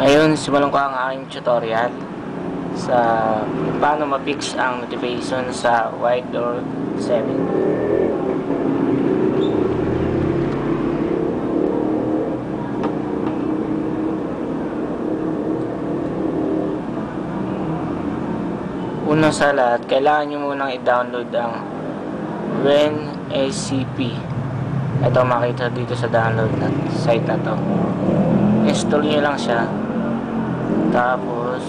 Ngayon, simulan ko ang aking tutorial sa paano ma-fix ang notification sa WideDoor 7. Una sa lahat, kailangan nyo munang i-download ang WinSCP. Ito makita dito sa download na site na to. Install nyo lang siya. Tapos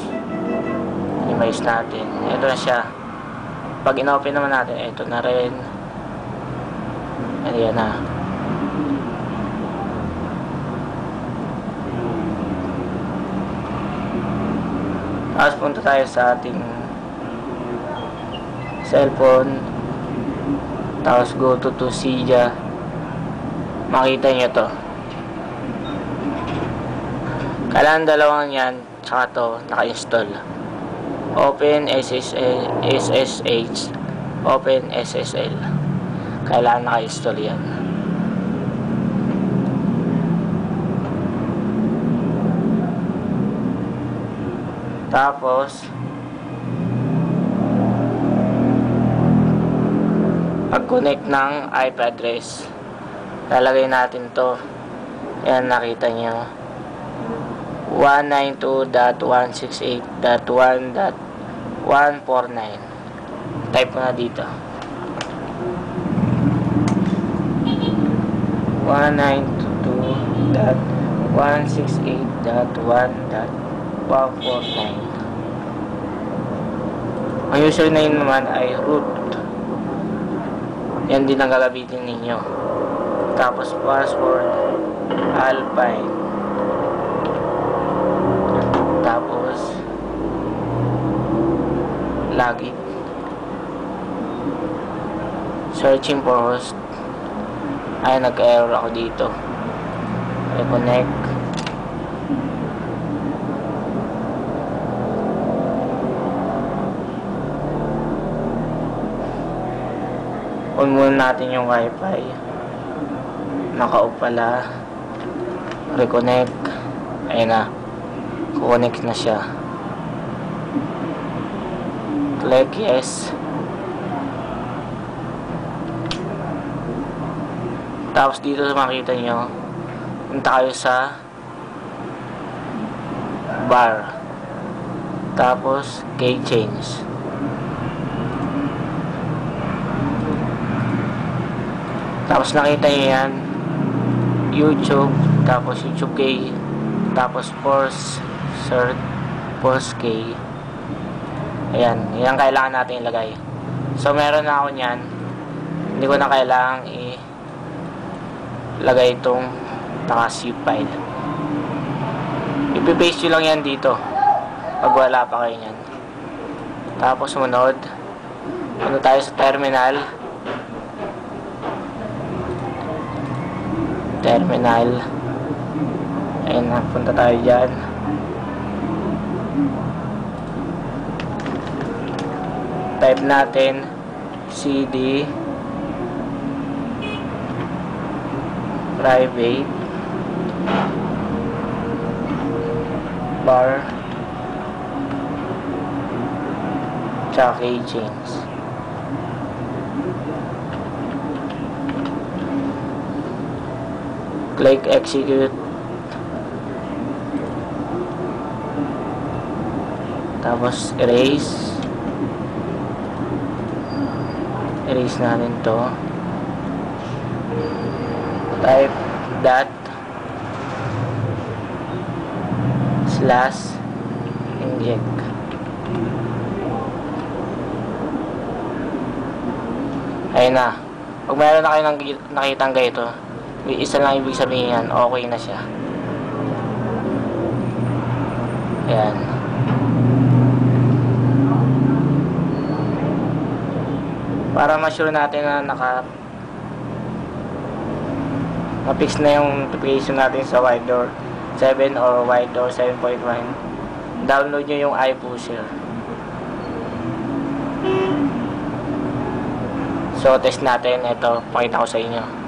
i-minimize natin. Ito na siya. Pag in-open naman natin, ito na rin. Ayan na. Tapos punta tayo sa ating cellphone. Tapos go to Cydia. Makita nyo to. Kailangan dalawang yan, tsaka to naka-install. Open SSH, Open SSL. Kailangan naka-install yan. Tapos pag-connect ng IP address, lalagay natin to. Yan, nakita nyo, 192.168.1.149. Type ko na dito 192.168.1.149. Ang username naman ay root. Yan din ang gagamitin ninyo. Tapos password Alpine. Tapos login. Searching for host. Ay, nag-error ako dito. Reconnect. On muna natin yung wifi. Naka-off pala. Reconnect. Ayun na. Connect na siya. Click yes. Tapos dito makita nyo, punta kayo sa bar. Tapos key change. Tapos nakita nyo yan, YouTube, tapos YouTube key, tapos force search, force key. Ayan, yan kailangan natin ilagay. So meron na ako nyan. Hindi ko na kailangang ilagay itong naka-zip file. Ipipaste nyo lang yan dito pag wala pa kayo nyan. Tapos sumunod, ano tayo sa terminal. Ayan na, punta tayo dyan. Type natin cd private bar tsaka keychains. Click execute. Tapos erase natin to. Type /inject. Ayun na. Pag mayroon na kayo nakitang ganito, isa lang ibig sabihin yan, okay na siya. Ayan. Para ma-sure natin na ma-fix na yung notification natin sa WideDoor 7 or WideDoor 7.1, download nyo yung iPusher. So test natin, ito pakita ko sa inyo.